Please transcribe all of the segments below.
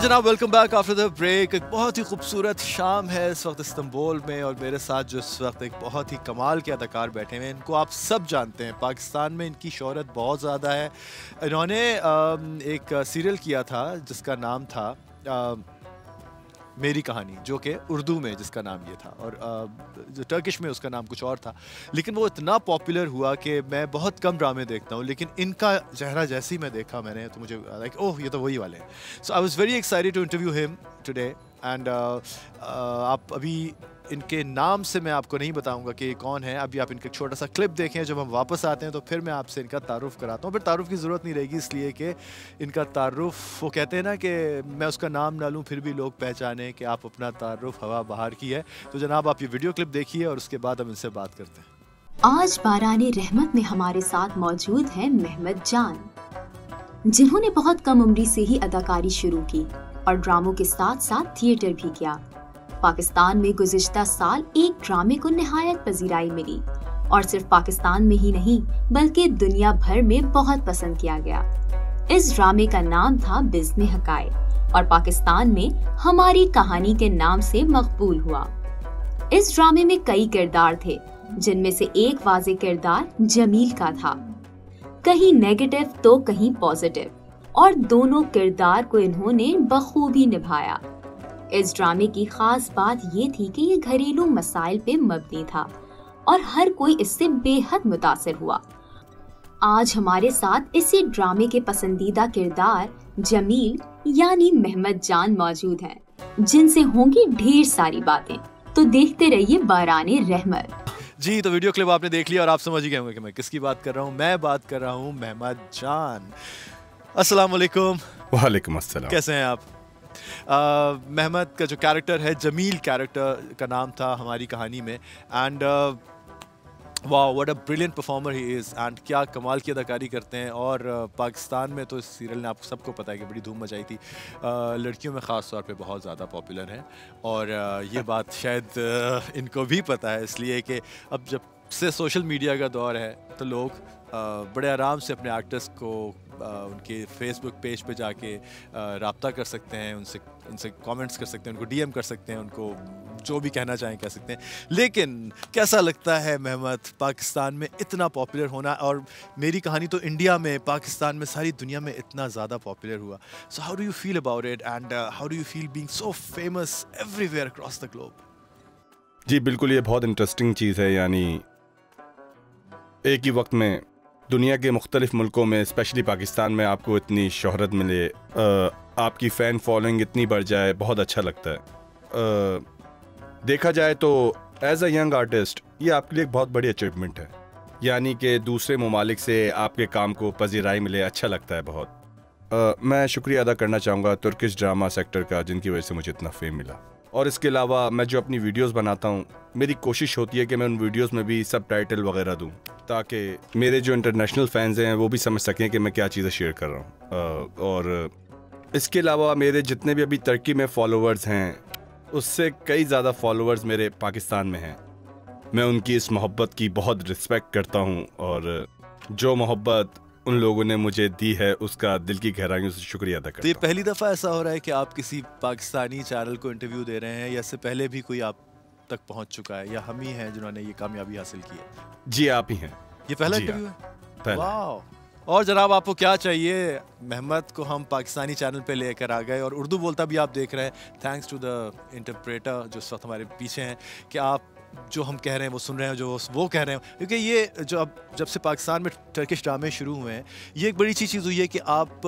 जनाब welcome back after the break. एक बहुत ही खूबसूरत शाम है इस वक्त इस्तांबुल में और मेरे साथ जो इस वक्त एक बहुत ही कमाल के अदाकार बैठे हुए हैं। इनको आप सब जानते हैं, पाकिस्तान में इनकी शोहरत बहुत ज़्यादा है। इन्होंने एक सीरियल किया था जिसका नाम था मेरी कहानी, जो कि उर्दू में जिसका नाम ये था और जो टर्किश में उसका नाम कुछ और था, लेकिन वो इतना पॉपुलर हुआ कि मैं बहुत कम ड्रामे देखता हूँ, लेकिन इनका चेहरा जैसे ही मैं देखा मैंने तो मुझे लाइक ओह ये तो वही वाले हैं। So I was very excited to interview him today and आप अभी इनके नाम से मैं आपको नहीं बताऊंगा कि कौन है। अभी आप इनका छोटा सा क्लिप देखें, जब हम वापस आते हैं तो फिर मैं आपसे इनका तारुफ कराता हूँ। फिर तारुफ की ज़रूरत नहीं रहेगी इसलिए कि इनका तारुफ, वो कहते हैं ना कि मैं उसका नाम ना लूँ फिर भी लोग पहचाने कि आप अपना तारुफ हवा बाहर की है। तो जनाब आप ये वीडियो क्लिप देखिए और उसके बाद हम इनसे बात करते हैं। आज बाराने रहमत में हमारे साथ मौजूद है मेहमद जान, जिन्होंने बहुत कम उम्री से ही अदाकारी शुरू की और ड्रामों के साथ साथ थिएटर भी किया। पाकिस्तान में गुज़िश्ता साल एक ड्रामे को निहायत पजीराई मिली और सिर्फ पाकिस्तान में ही नहीं बल्कि दुनिया भर में बहुत पसंद किया गया। इस ड्रामे का नाम था बिज़्ने हकायक और पाकिस्तान में हमारी कहानी के नाम से मकबूल हुआ। इस ड्रामे में कई किरदार थे, जिनमें से एक वाज़े किरदार जमील का था, कहीं नेगेटिव तो कहीं पॉजिटिव, और दोनों किरदार को इन्होंने बखूबी निभाया। इस ड्रामे की खास बात ये थी कि ये घरेलू मसाइल पे मबनी था और हर कोई इससे बेहद मुतासिर हुआ। आज हमारे साथ इसी ड्रामे के पसंदीदा किरदार जमील यानी मेहमद जान मौजूद हैं, जिनसे होंगी ढेर सारी बातें। तो देखते रहिए बाराने रहमत। जी, तो वीडियो क्लिप आपने देख लिया और आप समझ ही गए होंगे कि मैं किसकी बात कर रहा हूँ। मैं बात कर रहा हूँ मेहमद जान। अस्सलाम वालेकुम। वालेकुम अस्सलाम। कैसे हैं आप? मेहमद का जो कैरेक्टर है, जमील कैरेक्टर का नाम था हमारी कहानी में, and wow what a brilliant performer he is, and क्या कमाल की अदाकारी करते हैं। और पाकिस्तान में तो इस सीरियल ने आपको सबको पता है कि बड़ी धूम मचाई थी। लड़कियों में ख़ास तौर पे बहुत ज़्यादा पॉपुलर है और ये बात शायद इनको भी पता है, इसलिए कि अब जब से सोशल मीडिया का दौर है तो लोग बड़े आराम से अपने एक्टर्स को उनके फेसबुक पेज पे जाके रब्ता कर सकते हैं, उनसे कमेंट्स कर सकते हैं, उनको डीएम कर सकते हैं, उनको जो भी कहना चाहें कह सकते हैं। लेकिन कैसा लगता है मेहमद, पाकिस्तान में इतना पॉपुलर होना, और मेरी कहानी तो इंडिया में, पाकिस्तान में, सारी दुनिया में इतना ज़्यादा पॉपुलर हुआ। So how do you feel about it and how do you feel being so famous everywhere across the globe? जी बिल्कुल, ये बहुत इंटरेस्टिंग चीज़ है। यानी एक ही वक्त में दुनिया के मुख्तलिफ मुल्कों में, स्पेशली पाकिस्तान में, आपको इतनी शोहरत मिले, आपकी फ़ैन फॉलोइंग इतनी बढ़ जाए, बहुत अच्छा लगता है। देखा जाए तो एज अ यंग आर्टिस्ट ये आपके लिए एक बहुत बड़ी अचीवमेंट है। यानी कि दूसरे ममालिक से आपके काम को पजीराई मिले, अच्छा लगता है बहुत। मैं शुक्रिया अदा करना चाहूँगा तुर्किश ड्रामा सेक्टर का, जिनकी वजह से मुझे इतना फेम मिला। और इसके अलावा मैं जो अपनी वीडियोस बनाता हूँ, मेरी कोशिश होती है कि मैं उन वीडियोस में भी सब टाइटल वगैरह दूँ, ताकि मेरे जो इंटरनेशनल फैंस हैं वो भी समझ सकें कि मैं क्या चीज़ें शेयर कर रहा हूँ। और इसके अलावा मेरे जितने भी अभी तुर्की में फॉलोअर्स हैं, उससे कई ज़्यादा फॉलोअर्स मेरे पाकिस्तान में हैं। मैं उनकी इस मोहब्बत की बहुत रिस्पेक्ट करता हूँ और जो मोहब्बत उन लोगों ने मुझे दी है उसका दिल की गहराइयों से शुक्रिया अदा करता हूँ। तो ये पहली दफ़ा ऐसा हो रहा है कि आप किसी पाकिस्तानी चैनल को इंटरव्यू दे रहे हैं, या इससे पहले भी कोई आप तक पहुंच चुका है, या हम ही हैं जिन्होंने ये कामयाबी हासिल की है? जी आप ही हैं। ये पहला इंटरव्यू है? वाओ। और जनाब आपको क्या चाहिए? मेहमद को हम पाकिस्तानी चैनल पे लेकर आ गए और उर्दू बोलता भी आप देख रहे हैं, थैंक्स टू द इंटरप्रेटर जो इस वक्त हमारे पीछे हैं, कि आप जो हम कह रहे हैं वो सुन रहे हैं, जो वो कह रहे हैं। क्योंकि ये जो अब जब से पाकिस्तान में टर्किश ड्रामे शुरू हुए हैं, ये एक बड़ी चीज़ हुई है कि आप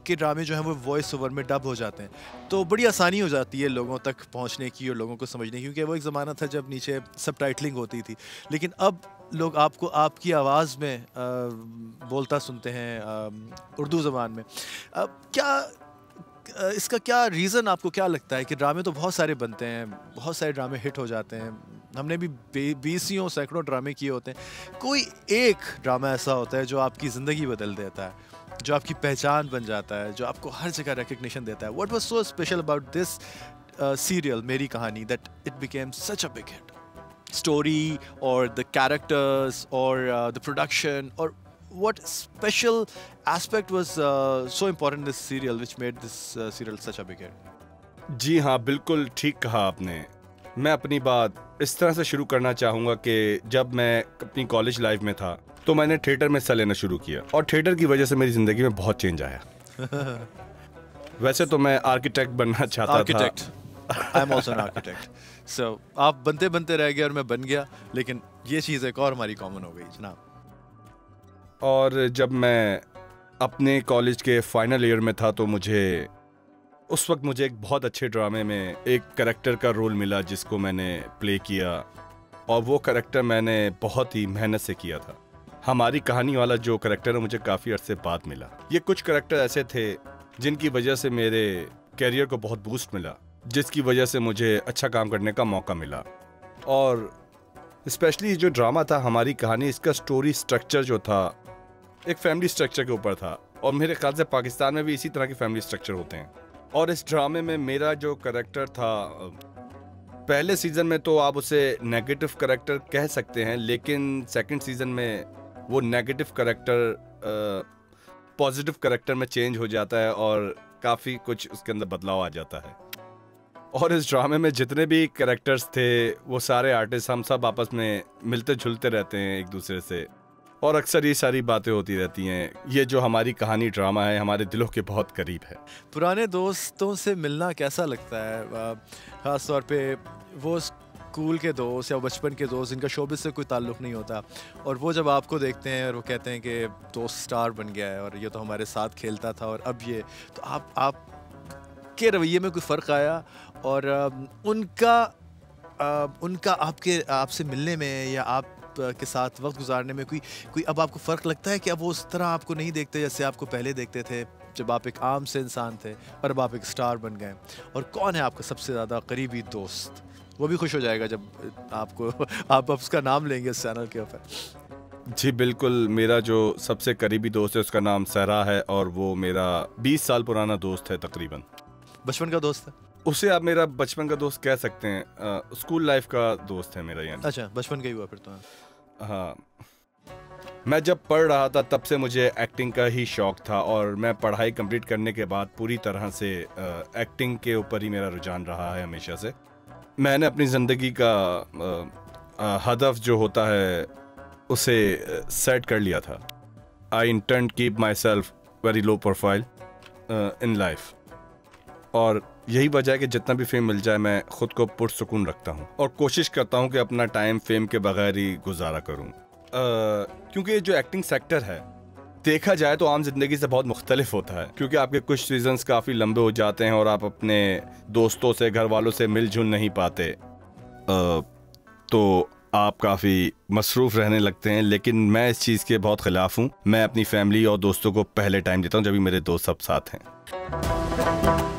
के ड्रामे जो हैं वो वॉइस ओवर में डब हो जाते हैं, तो बड़ी आसानी हो जाती है लोगों तक पहुंचने की और लोगों को समझने की। क्योंकि वो एक ज़माना था जब नीचे सब टाइटलिंग होती थी, लेकिन अब लोग आपको आपकी आवाज़ में बोलता सुनते हैं उर्दू ज़बान में, क्या इसका क्या रीज़न आपको क्या लगता है कि ड्रामे तो बहुत सारे बनते हैं, बहुत सारे ड्रामे हिट हो जाते हैं, हमने भी बीसियों सैकड़ों ड्रामे किए होते हैं, कोई एक ड्रामा ऐसा होता है जो आपकी ज़िंदगी बदल देता है, जो आपकी पहचान बन जाता है, जो आपको हर जगह रिकग्निशन देता है? What was so special about this serial मेरी कहानी that it became such a big hit? Story or the characters or the production, or what special aspect was so important in this serial which made this serial such a big hit? जी हाँ, बिल्कुल ठीक कहा आपने। मैं अपनी बात इस तरह से शुरू करना चाहूँगा कि जब मैं अपनी कॉलेज लाइफ में था तो मैंने थिएटर में हिस्सा लेना शुरू किया और थिएटर की वजह से मेरी ज़िंदगी में बहुत चेंज आया। वैसे तो मैं आर्किटेक्ट बनना चाहता था। I am also an architect. So आप बनते बनते रह गए और मैं बन गया, लेकिन ये चीज़ एक और हमारी कॉमन हो गई जनाब। और जब मैं अपने कॉलेज के फाइनल ईयर में था तो उस वक्त मुझे एक बहुत अच्छे ड्रामे में एक कैरेक्टर का रोल मिला जिसको मैंने प्ले किया, और वो कैरेक्टर मैंने बहुत ही मेहनत से किया था। हमारी कहानी वाला जो कैरेक्टर है मुझे काफ़ी अरसे बाद मिला। ये कुछ कैरेक्टर ऐसे थे जिनकी वजह से मेरे कैरियर को बहुत बूस्ट मिला, जिसकी वजह से मुझे अच्छा काम करने का मौका मिला। और स्पेशली जो ड्रामा था हमारी कहानी, इसका स्टोरी स्ट्रक्चर जो था एक फैमिली स्ट्रक्चर के ऊपर था, और मेरे ख्याल से पाकिस्तान में भी इसी तरह के फैमिली स्ट्रक्चर होते हैं। और इस ड्रामे में मेरा जो कैरेक्टर था, पहले सीज़न में तो आप उसे नेगेटिव कैरेक्टर कह सकते हैं, लेकिन सेकंड सीज़न में वो नेगेटिव कैरेक्टर पॉजिटिव कैरेक्टर में चेंज हो जाता है और काफ़ी कुछ उसके अंदर बदलाव आ जाता है। और इस ड्रामे में जितने भी कैरेक्टर्स थे वो सारे आर्टिस्ट, हम सब आपस में मिलते जुलते रहते हैं एक दूसरे से, और अक्सर ये सारी बातें होती रहती हैं। ये जो हमारी कहानी ड्रामा है हमारे दिलों के बहुत करीब है। पुराने दोस्तों से मिलना कैसा लगता है, ख़ास तौर पे वो स्कूल के दोस्त या बचपन के दोस्त जिनका शोबिस से कोई ताल्लुक़ नहीं होता, और वो जब आपको देखते हैं और वो कहते हैं कि दोस्त स्टार बन गया है और ये तो हमारे साथ खेलता था और अब ये, तो आप के रवैये में कोई फ़र्क आया, और उनका आपसे मिलने में या आप के साथ वक्त गुजारने में कोई अब आपको फ़र्क लगता है कि अब वो उस तरह आपको नहीं देखते जैसे आपको पहले देखते थे जब आप एक आम से इंसान थे और अब आप एक स्टार बन गए? और कौन है आपका सबसे ज़्यादा करीबी दोस्त? वो भी खुश हो जाएगा जब आप उसका नाम लेंगे इस चैनल के ऊपर। जी बिल्कुल, मेरा जो सबसे करीबी दोस्त है उसका नाम सहरा है, और वो मेरा 20 साल पुराना दोस्त है तकरीबन। बचपन का दोस्त है? उसे आप मेरा बचपन का दोस्त कह सकते हैं, स्कूल लाइफ का दोस्त है मेरा यानी। अच्छा, बचपन का ही हुआ फिर तो। हाँ, मैं जब पढ़ रहा था तब से मुझे एक्टिंग का ही शौक़ था, और मैं पढ़ाई कंप्लीट करने के बाद पूरी तरह से एक्टिंग के ऊपर ही मेरा रुझान रहा है हमेशा से। मैंने अपनी ज़िंदगी का हदफ जो होता है उसे सेट कर लिया था। I intend keep my self very low profile in life, और यही वजह है कि जितना भी फेम मिल जाए मैं खुद को पुरसुकून रखता हूँ और कोशिश करता हूँ कि अपना टाइम फेम के बगैर ही गुजारा करूँ, क्योंकि ये जो एक्टिंग सेक्टर है देखा जाए तो आम जिंदगी से बहुत मुख्तलिफ होता है, क्योंकि आपके कुछ सीजन्स काफ़ी लंबे हो जाते हैं और आप अपने दोस्तों से, घर वालों से मिलजुल नहीं पाते, तो आप काफ़ी मसरूफ़ रहने लगते हैं। लेकिन मैं इस चीज़ के बहुत ख़िलाफ़ हूँ। मैं अपनी फैमिली और दोस्तों को पहले टाइम देता हूँ जब भी मेरे दोस्त सब साथ हैं।